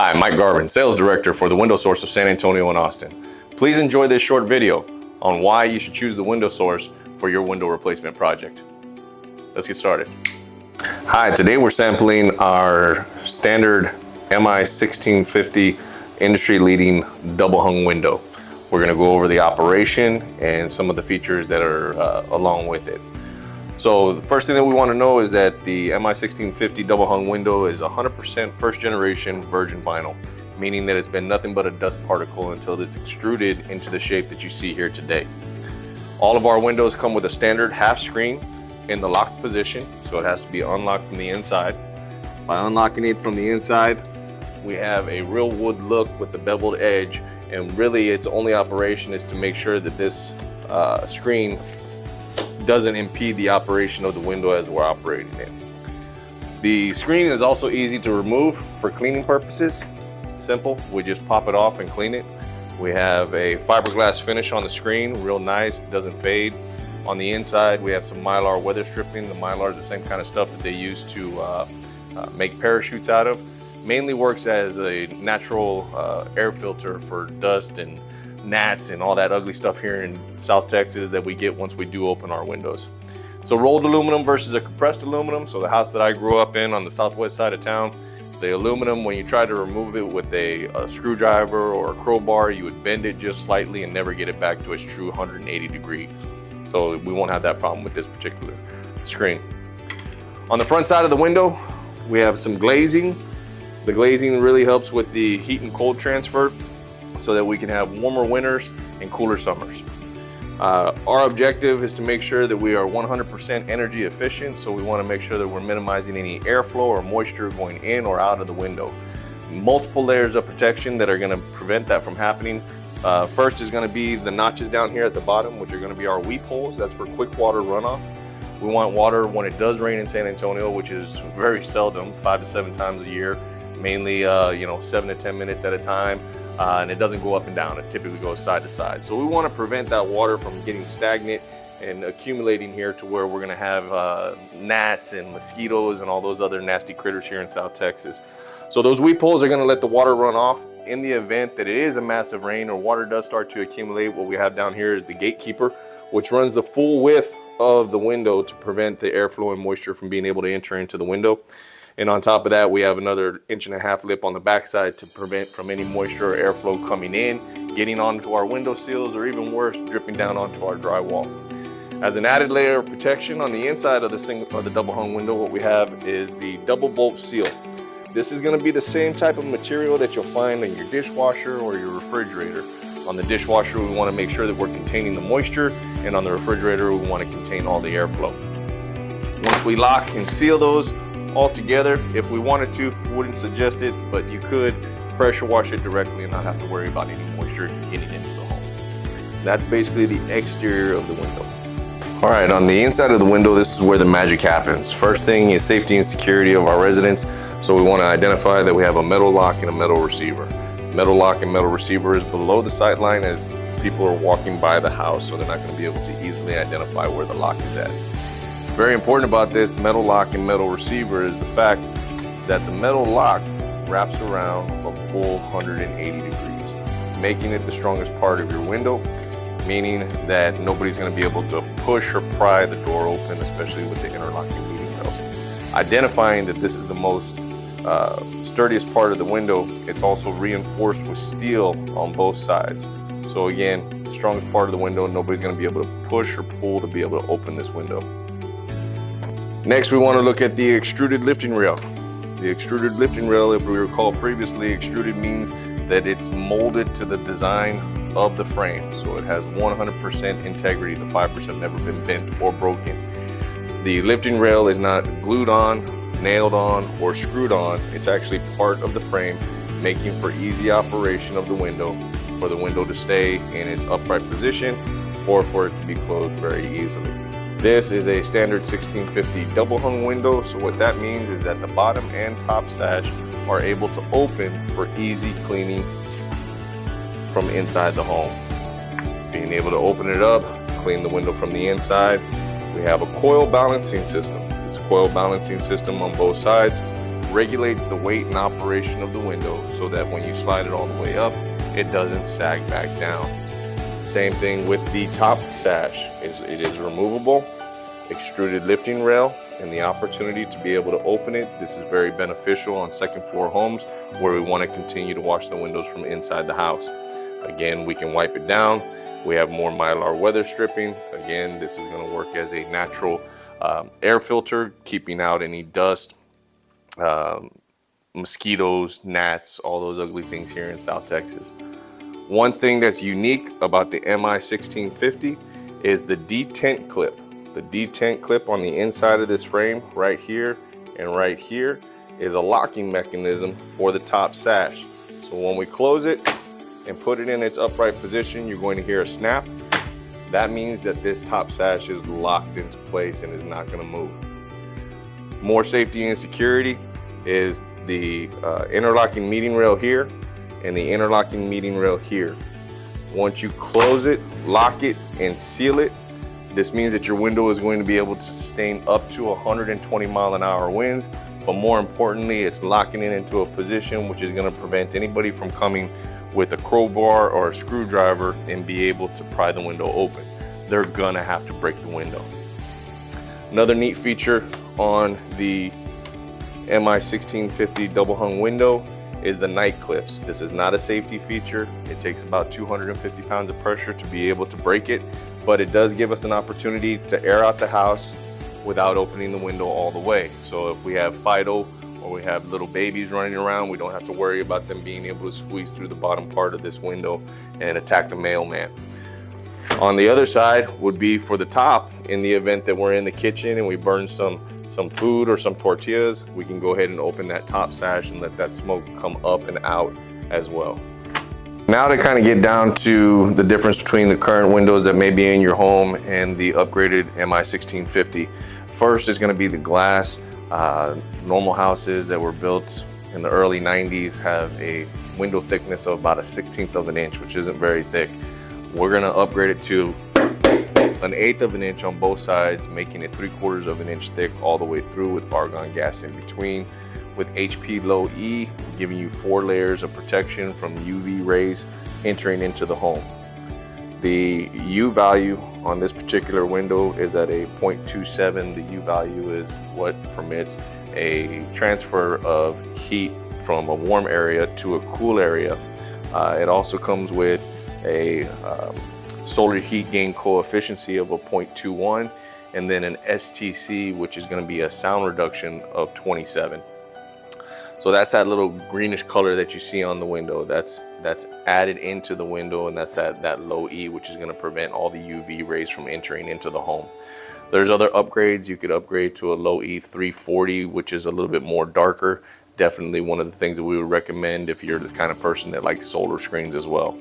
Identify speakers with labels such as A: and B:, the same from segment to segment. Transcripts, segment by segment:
A: Hi, Mike Garvin, Sales Director for the Window Source of San Antonio and Austin. Please enjoy this short video on why you should choose the Window Source for your window replacement project. Let's get started. Hi, today we're sampling our standard MI 1650 industry-leading double hung window. We're going to go over the operation and some of the features that are along with it. So the first thing that we want to know is that the MI 1650 double hung window is 100% first generation virgin vinyl, meaning that it's been nothing but a dust particle until it's extruded into the shape that you see here today. All of our windows come with a standard half screen in the locked position, so it has to be unlocked from the inside. By unlocking it from the inside, we have a real wood look with the beveled edge, and really its only operation is to make sure that this screen doesn't impede the operation of the window as we're operating it. The screen is also easy to remove for cleaning purposes. Simple, we just pop it off and clean it. We have a fiberglass finish on the screen, real nice, doesn't fade. On the inside, we have some Mylar weather stripping. The Mylar is the same kind of stuff that they use to make parachutes out of. Mainly works as a natural air filter for dust and gnats and all that ugly stuff here in South Texas that we get once we do open our windows. So rolled aluminum versus a compressed aluminum. So the house that I grew up in on the southwest side of town, the aluminum, when you try to remove it with a screwdriver or a crowbar, you would bend it just slightly and never get it back to its true 180 degrees. So we won't have that problem with this particular screen. On the front side of the window, we have some glazing. The glazing really helps with the heat and cold transfer so that we can have warmer winters and cooler summers. Our objective is to make sure that we are 100% energy efficient, so we want to make sure that we're minimizing any airflow or moisture going in or out of the window. Multiple layers of protection that are going to prevent that from happening. First is going to be the notches down here at the bottom, which are going to be our weep holes. That's for quick water runoff. We want water when it does rain in San Antonio, which is very seldom, 5 to 7 times a year, mainly 7 to 10 minutes at a time. And it doesn't go up and down. It typically goes side to side. So we want to prevent that water from getting stagnant and accumulating here to where we're going to have gnats and mosquitoes and all those other nasty critters here in South Texas. So those weep holes are going to let the water run off. In the event that it is a massive rain or water does start to accumulate, what we have down here is the gatekeeper, which runs the full width of the window to prevent the airflow and moisture from being able to enter into the window. And on top of that, we have another 1.5 inch lip on the backside to prevent from any moisture or airflow coming in, getting onto our window sills, or even worse, dripping down onto our drywall. As an added layer of protection on the inside of the double hung window, what we have is the double bolt seal. This is going to be the same type of material that you'll find in your dishwasher or your refrigerator. On the dishwasher, we want to make sure that we're containing the moisture, and on the refrigerator, we want to contain all the airflow. Once we lock and seal those all together, if we wanted to, wouldn't suggest it, but you could pressure wash it directly and not have to worry about any moisture getting into the home. That's basically the exterior of the window. All right, on the inside of the window, this is where the magic happens. First thing is safety and security of our residents. So we want to identify that we have a metal lock and a metal receiver. Metal lock and metal receiver is below the sight line as people are walking by the house, so they're not going to be able to easily identify where the lock is at. Very important about this metal lock and metal receiver is the fact that the metal lock wraps around a full 180 degrees, making it the strongest part of your window, meaning that nobody's going to be able to push or pry the door open, especially with the interlocking leading rails. Identifying that this is the most sturdiest part of the window, it's also reinforced with steel on both sides. So again, the strongest part of the window, nobody's going to be able to push or pull to be able to open this window. Next, we want to look at the extruded lifting rail. The extruded lifting rail, if we recall previously, extruded means that it's molded to the design of the frame. So it has 100% integrity. The fibers have never been bent or broken. The lifting rail is not glued on, nailed on, or screwed on. It's actually part of the frame, making for easy operation of the window, for the window to stay in its upright position or for it to be closed very easily. This is a standard 1650 double hung window, so what that means is that the bottom and top sash are able to open for easy cleaning from inside the home. Being able to open it up, clean the window from the inside. We have a coil balancing system. This coil balancing system on both sides regulates the weight and operation of the window so that when you slide it all the way up, it doesn't sag back down. Same thing with the top sash. It is removable, extruded lifting rail, and the opportunity to be able to open it. This is very beneficial on second floor homes where we want to continue to wash the windows from inside the house. Again, we can wipe it down. We have more Mylar weather stripping. Again, this is going to work as a natural air filter, keeping out any dust, mosquitoes, gnats, all those ugly things here in South Texas. One thing that's unique about the MI1650 is the detent clip. The detent clip on the inside of this frame right here and right here is a locking mechanism for the top sash. So when we close it and put it in its upright position, you're going to hear a snap. That means that this top sash is locked into place and is not going to move. More safety and security is the interlocking meeting rail here and the interlocking meeting rail here. Once you close it, lock it, and seal it, this means that your window is going to be able to sustain up to 120 mile-an-hour winds, but more importantly, it's locking it into a position which is going to prevent anybody from coming with a crowbar or a screwdriver and be able to pry the window open. They're gonna have to break the window. Another neat feature on the MI1650 double hung window is the night clips. This is not a safety feature. It takes about 250 pounds of pressure to be able to break it, but it does give us an opportunity to air out the house without opening the window all the way. So if we have Fido or we have little babies running around, we don't have to worry about them being able to squeeze through the bottom part of this window and attack the mailman. On the other side would be for the top. In the event that we're in the kitchen and we burn some food or some tortillas, we can go ahead and open that top sash and let that smoke come up and out as well. Now to kind of get down to the difference between the current windows that may be in your home and the upgraded MI1650. First is going to be the glass. Normal houses that were built in the early 90s have a window thickness of about 1/16 of an inch, which isn't very thick. We're going to upgrade it to 1/8 of an inch on both sides, making it 3/4 of an inch thick all the way through with argon gas in between, with HP Low E giving you 4 layers of protection from UV rays entering into the home. The U value on this particular window is at a 0.27. The U value is what permits a transfer of heat from a warm area to a cool area. It also comes with a solar heat gain coefficient of a 0.21 and then an STC, which is going to be a sound reduction of 27. So that's that little greenish color that you see on the window. That's added into the window, and that's that low E, which is going to prevent all the UV rays from entering into the home. There's other upgrades. You could upgrade to a low E 340, which is a little bit more darker. Definitely one of the things that we would recommend if you're the kind of person that likes solar screens as well.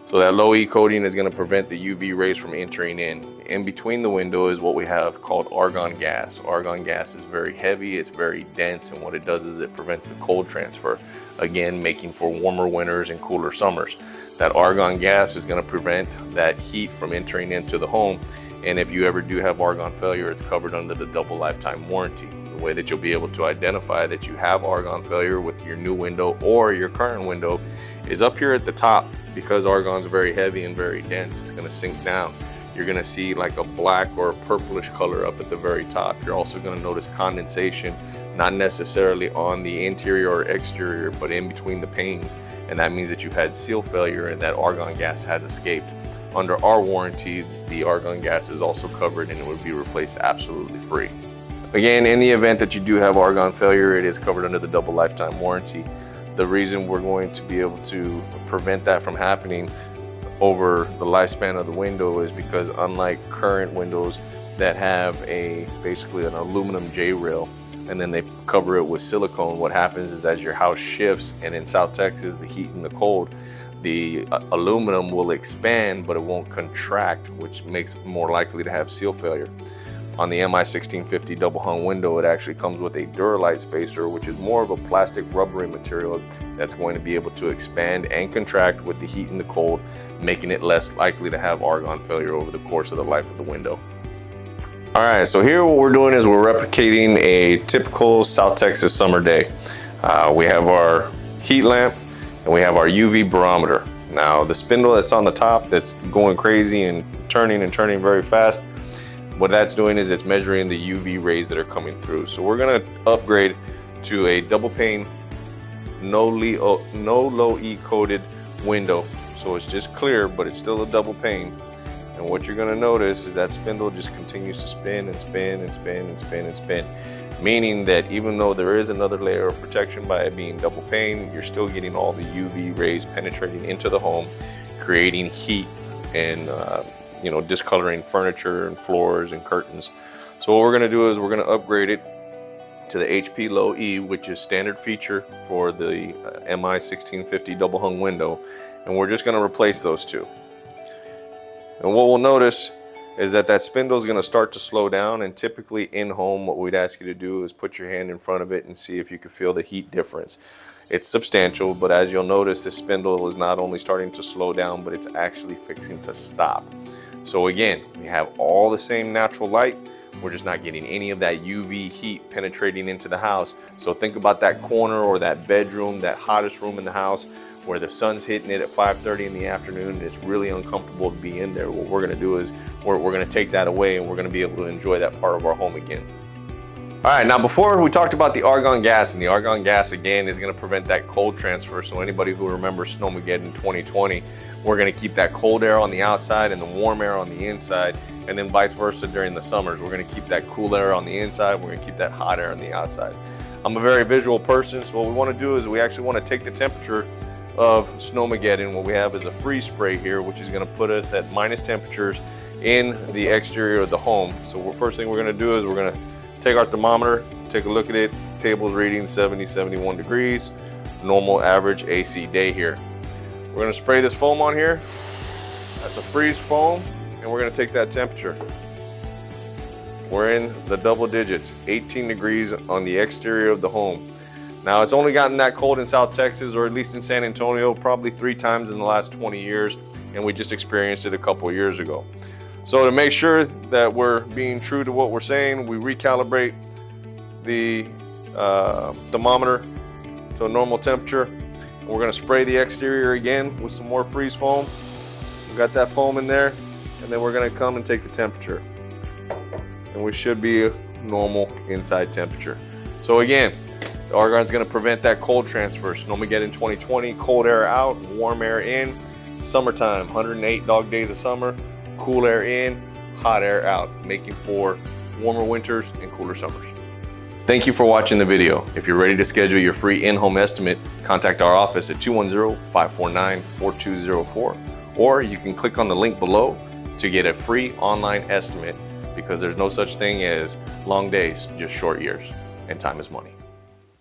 A: So that low E coating is going to prevent the UV rays from entering in. In between the window is what we have called argon gas. Argon gas is very heavy, it's very dense, and what it does is it prevents the cold transfer, again making for warmer winters and cooler summers. That argon gas is going to prevent that heat from entering into the home, and if you ever do have argon failure, it's covered under the double lifetime warranty. The way that you'll be able to identify that you have argon failure with your new window or your current window is up here at the top. Because argon is very heavy and very dense, it's going to sink down. You're going to see like a black or a purplish color up at the very top. You're also going to notice condensation, not necessarily on the interior or exterior, but in between the panes. And that means that you've had seal failure and that argon gas has escaped. Under our warranty, the argon gas is also covered and it would be replaced absolutely free. Again, in the event that you do have argon failure, it is covered under the double lifetime warranty. The reason we're going to be able to prevent that from happening over the lifespan of the window is because unlike current windows that have basically an aluminum J-rail and then they cover it with silicone, what happens is as your house shifts, and in South Texas, the heat and the cold, the aluminum will expand, but it won't contract, which makes it more likely to have seal failure. On the MI1650 double hung window, it actually comes with a Duralite spacer, which is more of a plastic rubbery material that's going to be able to expand and contract with the heat and the cold, making it less likely to have argon failure over the course of the life of the window. All right, so here what we're doing is we're replicating a typical South Texas summer day. We have our heat lamp and we have our UV barometer. Now the spindle that's on the top that's going crazy and turning very fast, what that's doing is it's measuring the UV rays that are coming through. So we're gonna upgrade to a double pane, no low E coated window. So it's just clear, but it's still a double pane. And what you're gonna notice is that spindle just continues to spin and spin and spin and spin and spin. Meaning that even though there is another layer of protection by it being double pane, you're still getting all the UV rays penetrating into the home, creating heat and discoloring furniture and floors and curtains. So what we're gonna do is we're gonna upgrade it to the HP Low E, which is standard feature for the MI 1650 double hung window. And we're just gonna replace those two. And what we'll notice is that spindle is going to start to slow down, and typically in home what we'd ask you to do is put your hand in front of it and see if you can feel the heat difference. It's substantial, but as you'll notice, this spindle is not only starting to slow down, but it's actually fixing to stop. So again, we have all the same natural light, we're just not getting any of that UV heat penetrating into the house. So think about that corner or that bedroom, that hottest room in the house, where the sun's hitting it at 5:30 in the afternoon and it's really uncomfortable to be in there. What we're gonna do is we're gonna take that away and we're gonna be able to enjoy that part of our home again. All right, now before we talked about the argon gas, and the argon gas again is gonna prevent that cold transfer. So anybody who remembers Snowmageddon 2020, we're gonna keep that cold air on the outside and the warm air on the inside, and then vice versa during the summers. We're gonna keep that cool air on the inside, we're gonna keep that hot air on the outside. I'm a very visual person, so what we wanna do is we actually wanna take the temperature of Snowmageddon. What we have is a freeze spray here, which is going to put us at minus temperatures in the exterior of the home. So first thing we're going to do is we're going to take our thermometer, take a look at it. Table's reading 71 degrees, normal average AC day here. We're going to spray this foam on here. That's a freeze foam, and we're going to take that temperature. We're in the double digits, 18 degrees on the exterior of the home. Now, it's only gotten that cold in South Texas, or at least in San Antonio, probably 3 times in the last 20 years, and we just experienced it a couple of years ago. So to make sure that we're being true to what we're saying, we recalibrate the thermometer to a normal temperature. And we're gonna spray the exterior again with some more freeze foam. We got that foam in there, and then we're gonna come and take the temperature. And we should be a normal inside temperature. So again, the argon is going to prevent that cold transfer. Snowmageddon 2020, cold air out, warm air in. Summertime, 108 dog days of summer, cool air in, hot air out, making for warmer winters and cooler summers. Thank you for watching the video. If you're ready to schedule your free in-home estimate, contact our office at 210-549-4204, or you can click on the link below to get a free online estimate, because there's no such thing as long days, just short years, and time is money.